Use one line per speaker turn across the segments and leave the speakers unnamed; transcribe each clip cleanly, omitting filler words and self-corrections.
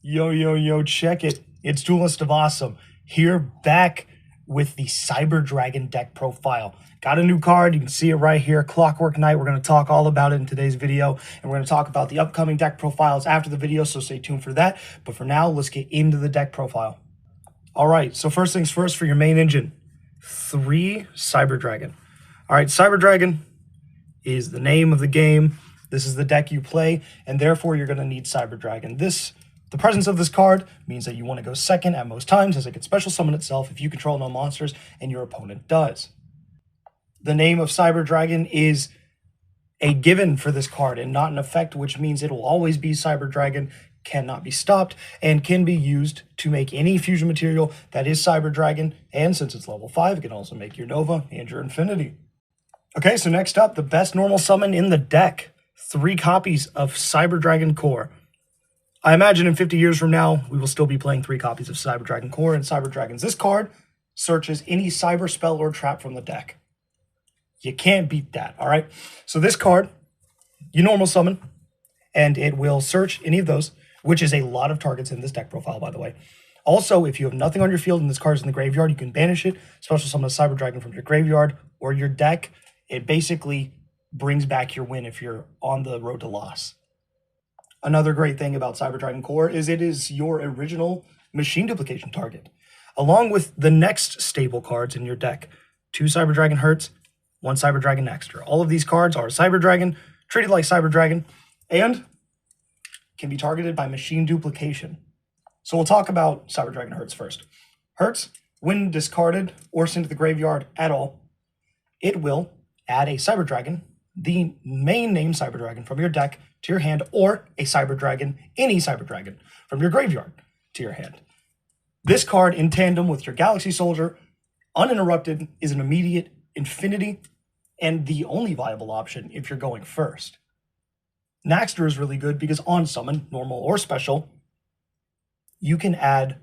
Yo, yo, yo, check it. It's Duelist of Awesome here back with the Cyber Dragon deck profile. Got a new card. You can see it right here, Clockwork Knight. We're going to talk all about it in today's video, and we're going to talk about the upcoming deck profiles after the video, so stay tuned for that. But for now, let's get into the deck profile. All right, so first things first for your main engine, 3 Cyber Dragon. All right, Cyber Dragon is the name of the game. This is the deck you play, and therefore you're going to need Cyber Dragon. The presence of this card means that you want to go second at most times, as it can special summon itself if you control no monsters and your opponent does. The name of Cyber Dragon is a given for this card and not an effect, which means it will always be Cyber Dragon, cannot be stopped, and can be used to make any fusion material that is Cyber Dragon, and since it's level 5, it can also make your Nova and your Infinity. Okay, so next up, the best normal summon in the deck. 3 copies of Cyber Dragon Core. I imagine in 50 years from now, we will still be playing 3 copies of Cyber Dragon Core and Cyber Dragons. This card searches any cyber spell or trap from the deck. You can't beat that, all right? So this card, you normal summon, and it will search any of those, which is a lot of targets in this deck profile, by the way. Also, if you have nothing on your field and this card is in the graveyard, you can banish it, special summon a Cyber Dragon from your graveyard or your deck. It basically brings back your win if you're on the road to loss. Another great thing about Cyber Dragon Core is it is your original machine duplication target, along with the next stable cards in your deck. 2 Cyber Dragon Hertz, 1 Cyber Dragon Extra. All of these cards are Cyber Dragon, treated like Cyber Dragon, and can be targeted by machine duplication. So we'll talk about Cyber Dragon Hertz first. Hertz, when discarded or sent to the graveyard at all, it will add a Cyber Dragon, the main name Cyber Dragon, from your deck to your hand, or a Cyber Dragon, any Cyber Dragon, from your graveyard to your hand. This card, in tandem with your Galaxy Soldier, uninterrupted, is an immediate Infinity, and the only viable option if you're going first. Naxter is really good because on summon, normal or special, you can add,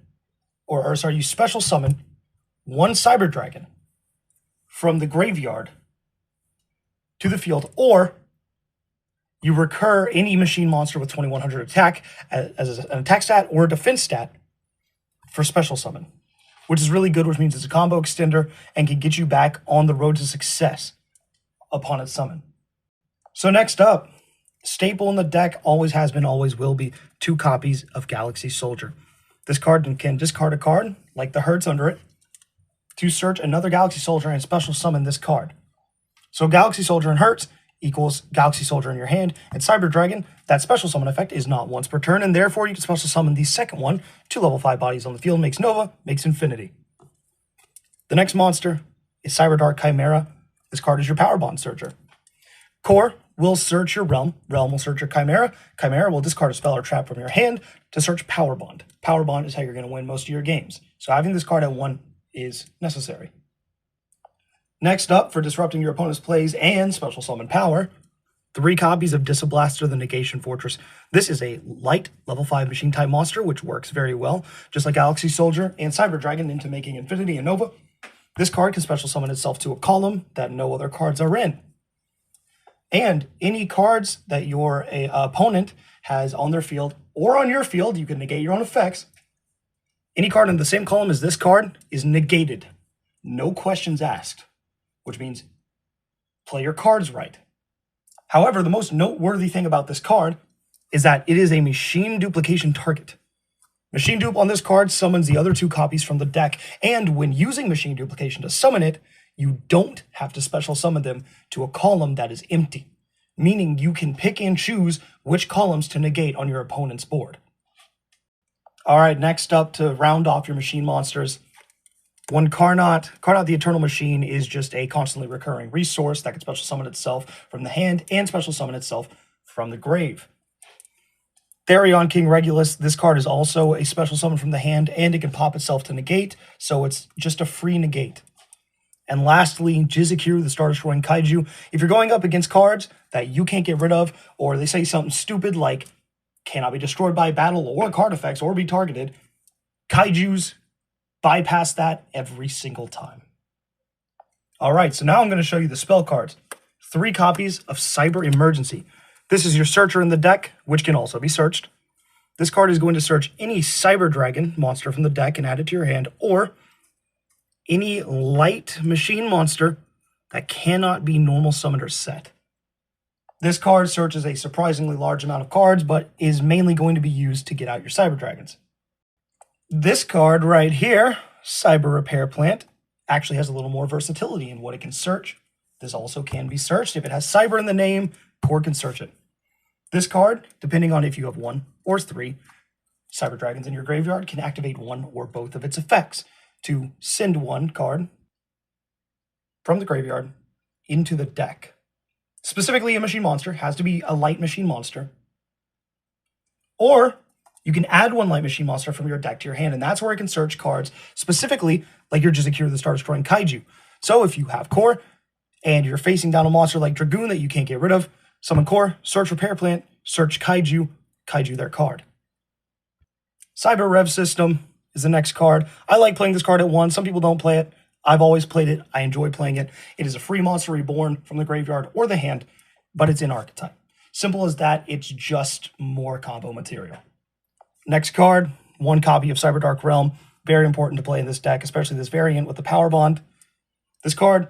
you special summon 1 Cyber Dragon from the graveyard to the field, or you recur any machine monster with 2100 attack as an attack stat or a defense stat for special summon, which is really good, which means it's a combo extender and can get you back on the road to success upon its summon. So next up, staple in the deck always has been, always will be, 2 copies of Galaxy Soldier. This card can discard a card, like the Hertz under it, to search another Galaxy Soldier and special summon this card. So Galaxy Soldier and Hertz equals Galaxy Soldier in your hand, and Cyber Dragon, that special summon effect is not once per turn, and therefore you can special summon the second one. 2 level 5 bodies on the field, makes Nova, makes Infinity. The next monster is Cyber Dark Chimera. This card is your Power Bond Searcher. Core will search your Realm. Realm will search your Chimera. Chimera will discard a spell or trap from your hand to search Power Bond. Power Bond is how you're going to win most of your games. So having this card at 1 is necessary. Next up, for disrupting your opponent's plays and special summon power, 3 copies of Disablaster, the Negation Fortress. This is a light level 5 machine type monster, which works very well, just like Galaxy Soldier and Cyber Dragon into making Infinity and Nova. This card can special summon itself to a column that no other cards are in. And any cards that your opponent has on their field or on your field, you can negate your own effects. Any card in the same column as this card is negated. No questions asked, which means play your cards right. However, the most noteworthy thing about this card is that it is a machine duplication target. Machine dupe on this card summons the other 2 copies from the deck, and when using machine duplication to summon it, you don't have to special summon them to a column that is empty, meaning you can pick and choose which columns to negate on your opponent's board. All right, next up, to round off your machine monsters, 1 Carnot. Carnot the Eternal Machine is just a constantly recurring resource that can special summon itself from the hand and special summon itself from the grave. Therion King Regulus. This card is also a special summon from the hand, and it can pop itself to negate, so it's just a free negate. And lastly, Jizukiru, the Star-Destroying Kaiju. If you're going up against cards that you can't get rid of, or they say something stupid like cannot be destroyed by battle or card effects or be targeted, Kaijus bypass that every single time. All right, so now I'm going to show you the spell cards. 3 copies of Cyber Emergency. This is your searcher in the deck, which can also be searched. This card is going to search any Cyber Dragon monster from the deck and add it to your hand, or any light machine monster that cannot be normal summoned or set. This card searches a surprisingly large amount of cards, but is mainly going to be used to get out your Cyber Dragons. This card right here, Cyber Repair Plant, actually has a little more versatility in what it can search. This also can be searched. If it has Cyber in the name, Core can search it. This card, depending on if you have 1 or 3 Cyber Dragons in your graveyard, can activate one or both of its effects to send one card from the graveyard into the deck. Specifically, a machine monster has to be a light machine monster. Or you can add one light machine monster from your deck to your hand, and that's where it can search cards, specifically like your Jizakir the Star Destroying Kaiju. So if you have Core, and you're facing down a monster like Dragoon that you can't get rid of, summon Core, search Repair Plant, search Kaiju, Kaiju their card. Cyber Rev System is the next card. I like playing this card at 1. Some people don't play it. I've always played it. I enjoy playing it. It is a free monster reborn from the graveyard or the hand, but it's in archetype. Simple as that. It's just more combo material. Next card, 1 copy of Cyber Dark Realm. Very important to play in this deck, especially this variant with the Power Bond. This card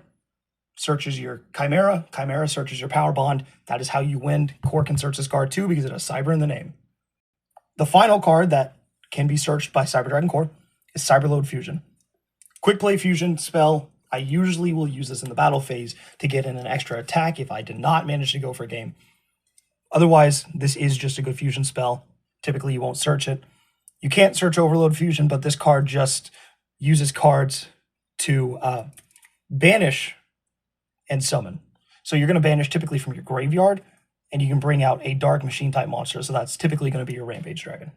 searches your Chimera. Chimera searches your Power Bond. That is how you win. Core can search this card too because it has Cyber in the name. The final card that can be searched by Cyber Dragon Core is Cyberload Fusion. Quick play fusion spell. I usually will use this in the battle phase to get in an extra attack if I did not manage to go for a game. Otherwise, this is just a good fusion spell. Typically, you won't search it. You can't search Overload Fusion, but this card just uses cards to banish and summon. So you're going to banish typically from your graveyard, and you can bring out a dark machine type monster. So that's typically going to be your Rampage Dragon.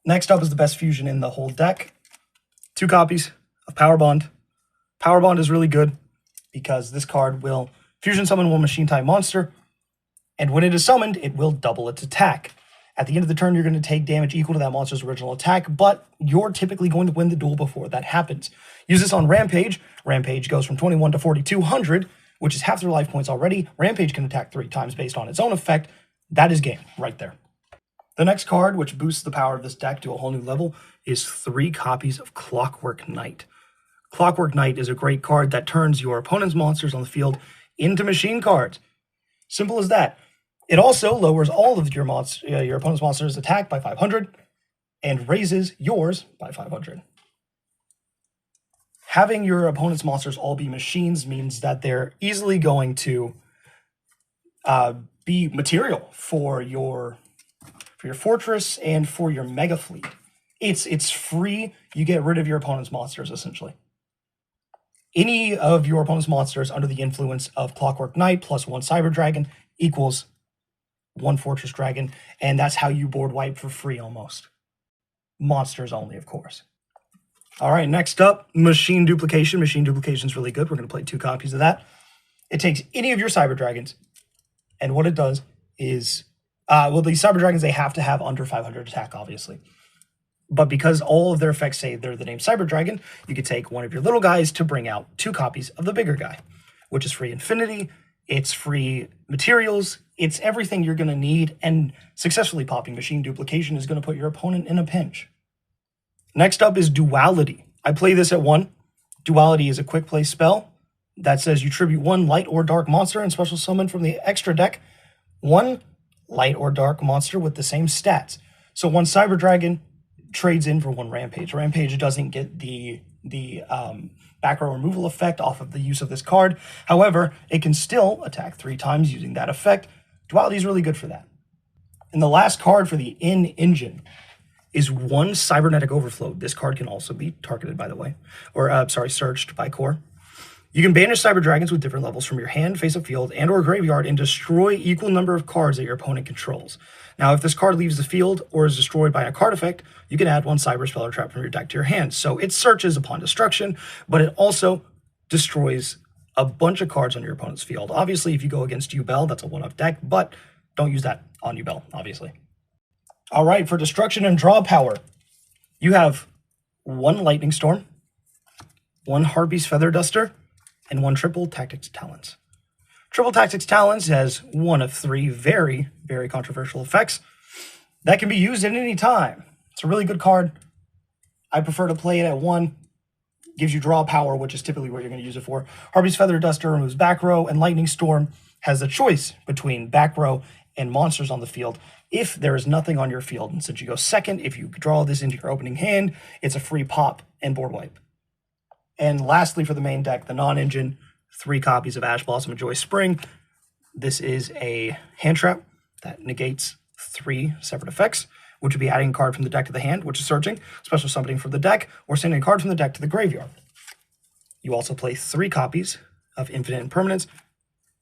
Next up is the best fusion in the whole deck. 2 copies of Power Bond. Power Bond is really good because this card will fusion summon 1 machine type monster, and when it is summoned, it will double its attack. At the end of the turn, you're going to take damage equal to that monster's original attack, but you're typically going to win the duel before that happens. Use this on Rampage. Rampage goes from 21 to 4,200, which is half their life points already. Rampage can attack 3 times based on its own effect. That is game right there. The next card, which boosts the power of this deck to a whole new level, is 3 copies of Clockwork Knight. Clockwork Knight is a great card that turns your opponent's monsters on the field into machine cards. Simple as that. It also lowers all of your opponent's monsters' attack by 500 and raises yours by 500. Having your opponent's monsters all be machines means that they're easily going to be material for your fortress and for your mega fleet. It's free. You get rid of your opponent's monsters, essentially. Any of your opponent's monsters under the influence of Clockwork Knight plus 1 Cyber Dragon equals 1 Fortress Dragon, and that's how you board wipe for free almost. Monsters only, of course. All right, next up, Machine Duplication. Machine Duplication is really good. We're going to play 2 copies of that. It takes any of your Cyber Dragons, and what it does is, well, the Cyber Dragons, they have to have under 500 attack, obviously. But because all of their effects say they're the name Cyber Dragon, you can take one of your little guys to bring out 2 copies of the bigger guy, which is free infinity, it's free materials, it's everything you're going to need, and successfully popping Machine Duplication is going to put your opponent in a pinch. Next up is Duality. I play this at 1. Duality is a quick play spell that says you tribute 1 light or dark monster and special summon from the extra deck 1 light or dark monster with the same stats. So 1 Cyber Dragon trades in for 1 Rampage. Rampage doesn't get the back row removal effect off of the use of this card. However, it can still attack 3 times using that effect. Duality is really good for that. And the last card for the engine is 1 Cybernetic Overflow. This card can also be targeted, by the way, or searched by Core. You can banish Cyber Dragons with different levels from your hand, face-up field, and or graveyard and destroy equal number of cards that your opponent controls. Now, if this card leaves the field or is destroyed by a card effect, you can add 1 Cyber Spell or Trap from your deck to your hand. So it searches upon destruction, but it also destroys a bunch of cards on your opponent's field. Obviously, if you go against Yubel, that's a 1-off deck, but don't use that on Yubel, obviously. All right, for destruction and draw power, you have 1 Lightning Storm, 1 Harpy's Feather Duster, and 1 Triple Tactics Talons. Triple Tactics Talons has 1 of 3 very, very controversial effects. that can be used at any time. It's a really good card. I prefer to play it at 1. Gives you draw power, which is typically what you're going to use it for. Harpy's Feather Duster removes back row, and Lightning Storm has a choice between back row and monsters on the field if there is nothing on your field. And since you go second, if you draw this into your opening hand, it's a free pop and board wipe. And lastly, for the main deck, the non-engine, 3 copies of Ash Blossom and Joy Spring. This is a hand trap that negates 3 separate effects, which would be adding a card from the deck to the hand, which is searching, special summoning from the deck, or sending a card from the deck to the graveyard. You also play 3 copies of Infinite Impermanence.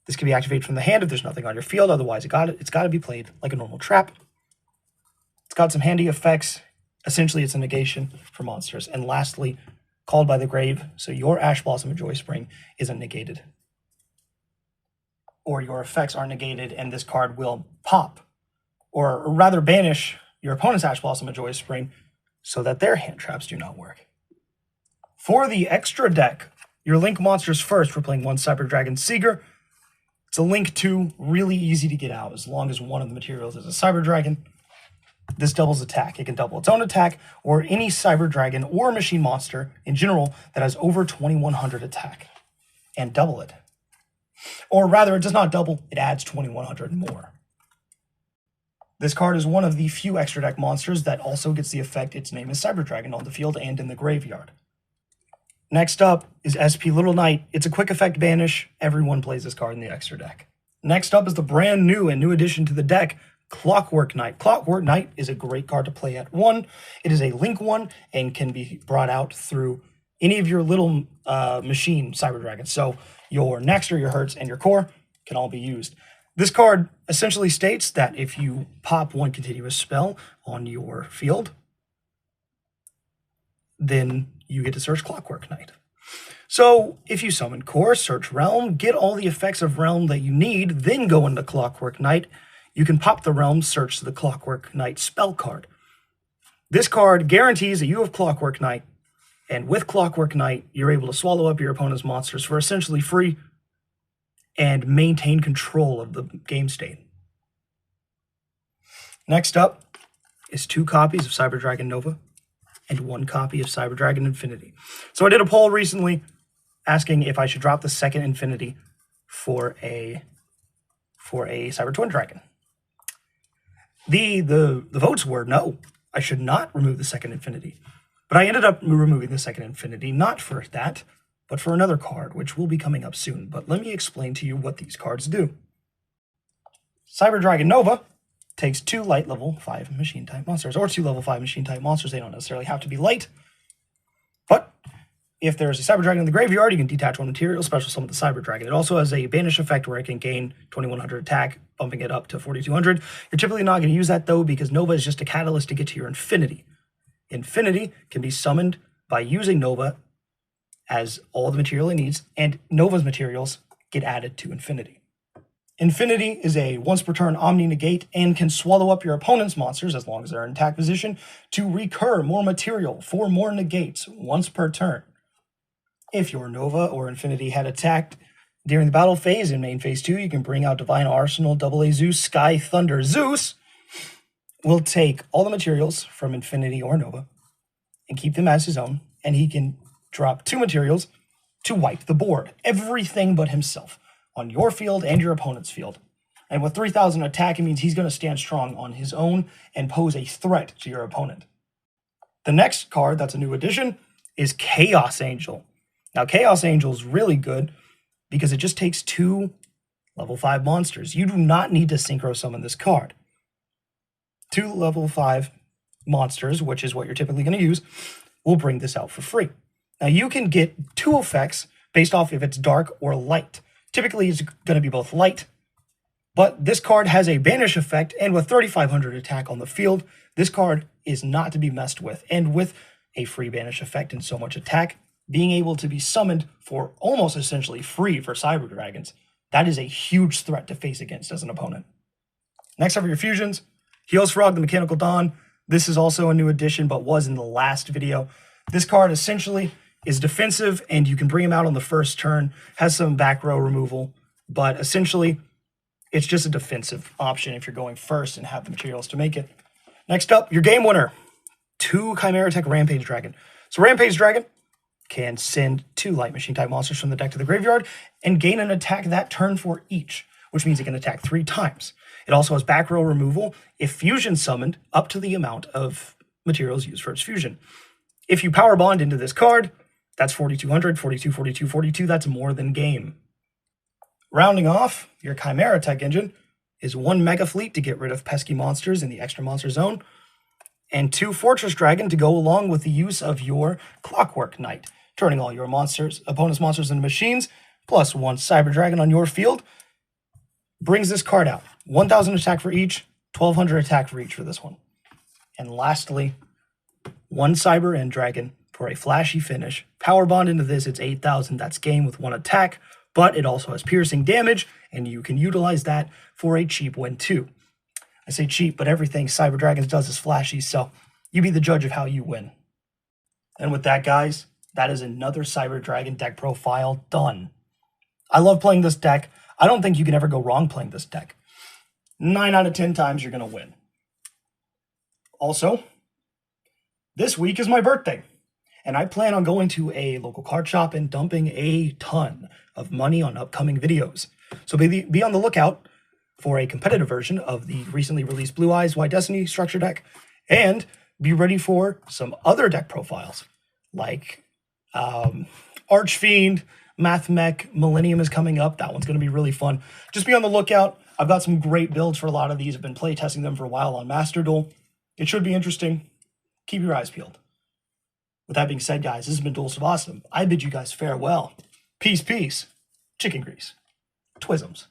This can be activated from the hand if there's nothing on your field, otherwise it's got to be played like a normal trap. It's got some handy effects. Essentially, it's a negation for monsters. And lastly, Called by the Grave, so your Ash Blossom and Joy Spring isn't negated. Or your effects are negated and this card will pop, or rather banish your opponent's Ash Blossom and Joy Spring so that their hand traps do not work. For the extra deck, your Link monsters first, we're playing 1 Cyber Dragon Seeger. It's a Link 2, really easy to get out as long as one of the materials is a Cyber Dragon. This doubles attack. It can double its own attack or any Cyber Dragon or machine monster in general that has over 2100 attack, and double it. Or rather, it does not double, it adds 2100 more. This card is one of the few extra deck monsters that also gets the effect its name is Cyber Dragon on the field and in the graveyard. Next up is SP Little Knight. It's a quick effect banish. Everyone plays this card in the extra deck. Next up is the brand new and new addition to the deck, Clockwork Knight. Clockwork Knight is a great card to play at 1. It is a Link 1 and can be brought out through any of your little machine Cyber Dragons. So your Nexter, your Hertz, and your Core can all be used. This card essentially states that if you pop 1 continuous spell on your field, then you get to search Clockwork Knight. So if you summon Core, search Realm, get all the effects of Realm that you need, then go into Clockwork Knight, you can pop the Realm, search the Clockwork Knight spell card. This card guarantees that you have Clockwork Knight, and with Clockwork Knight, you're able to swallow up your opponent's monsters for essentially free and maintain control of the game state. Next up is 2 copies of Cyber Dragon Nova and 1 copy of Cyber Dragon Infinity. So I did a poll recently asking if I should drop the second Infinity for a Cyber Twin Dragon. The votes were no, I should not remove the second Infinity. But I ended up removing the second Infinity, not for that, but for another card, which will be coming up soon. But let me explain to you what these cards do. Cyber Dragon Nova takes 2 light level 5 machine type monsters, or 2 level 5 machine type monsters. They don't necessarily have to be light. But if there's a Cyber Dragon in the graveyard, you can detach 1 material, special summon the Cyber Dragon. It also has a banish effect where it can gain 2100 attack, bumping it up to 4200. You're typically not going to use that though, because Nova is just a catalyst to get to your Infinity. Infinity can be summoned by using Nova as all the material it needs, and Nova's materials get added to Infinity. Infinity is a once per turn Omni Negate and can swallow up your opponent's monsters as long as they're in attack position to recur more material for more negates once per turn. If your Nova or Infinity had attacked during the battle phase in main phase 2, you can bring out Divine Arsenal, AA Zeus, Sky Thunder. Zeus will take all the materials from Infinity or Nova and keep them as his own, and he can drop 2 materials to wipe the board. Everything but himself on your field and your opponent's field. And with 3000 attack, it means he's going to stand strong on his own and pose a threat to your opponent. The next card that's a new addition is Chaos Angel. Now, Chaos Angel is really good because it just takes 2 level 5 monsters. You do not need to synchro summon this card. 2 level 5 monsters, which is what you're typically going to use, will bring this out for free. Now, you can get 2 effects based off if it's dark or light. Typically, it's going to be both light, but this card has a banish effect, and with 3500 attack on the field, this card is not to be messed with. And with a free banish effect and so much attack, being able to be summoned for almost essentially free for Cyber Dragons, that is a huge threat to face against as an opponent. Next up are your fusions. Heels Frog, the Mechanical Dawn. This is also a new addition, but was in the last video. This card essentially is defensive, and you can bring him out on the first turn. Has some back row removal, but essentially, it's just a defensive option if you're going first and have the materials to make it. Next up, your game winner. 2 Chimera Tech Rampage Dragon. So Rampage Dragon can send 2 Light Machine type monsters from the deck to the graveyard and gain an attack that turn for each, which means it can attack 3 times. It also has back row removal if fusion summoned up to the amount of materials used for its fusion. If you power bond into this card, that's 4,200, 42, 42, 42. That's more than game. Rounding off your Chimera Tech engine is 1 Mega Fleet to get rid of pesky monsters in the extra monster zone, and 2 Fortress Dragon to go along with the use of your Clockwork Knight, turning all your opponent's monsters into machines, plus 1 Cyber Dragon on your field. Brings this card out. 1,000 attack for each, 1,200 attack for each for this one. And lastly, 1 Cyber End Dragon for a flashy finish. Power bond into this, it's 8,000. That's game with 1 attack, but it also has piercing damage, and you can utilize that for a cheap win too. I say cheap, but everything Cyber Dragons does is flashy, so you be the judge of how you win. And with that, guys, that is another Cyber Dragon deck profile done. I love playing this deck. I don't think you can ever go wrong playing this deck. 9 out of 10 times you're going to win. Also, this week is my birthday, and I plan on going to a local card shop and dumping a ton of money on upcoming videos. So be on the lookout for a competitive version of the recently released Blue Eyes White Destiny structure deck, and be ready for some other deck profiles like Archfiend, Math Mech, Millennium is coming up. That one's going to be really fun. Just be on the lookout. I've got some great builds for a lot of these. I've been play testing them for a while on Master Duel. It should be interesting. Keep your eyes peeled. With that being said, guys, this has been Duels of Awesome. I bid you guys farewell. Peace, peace. Chicken grease. Twisms.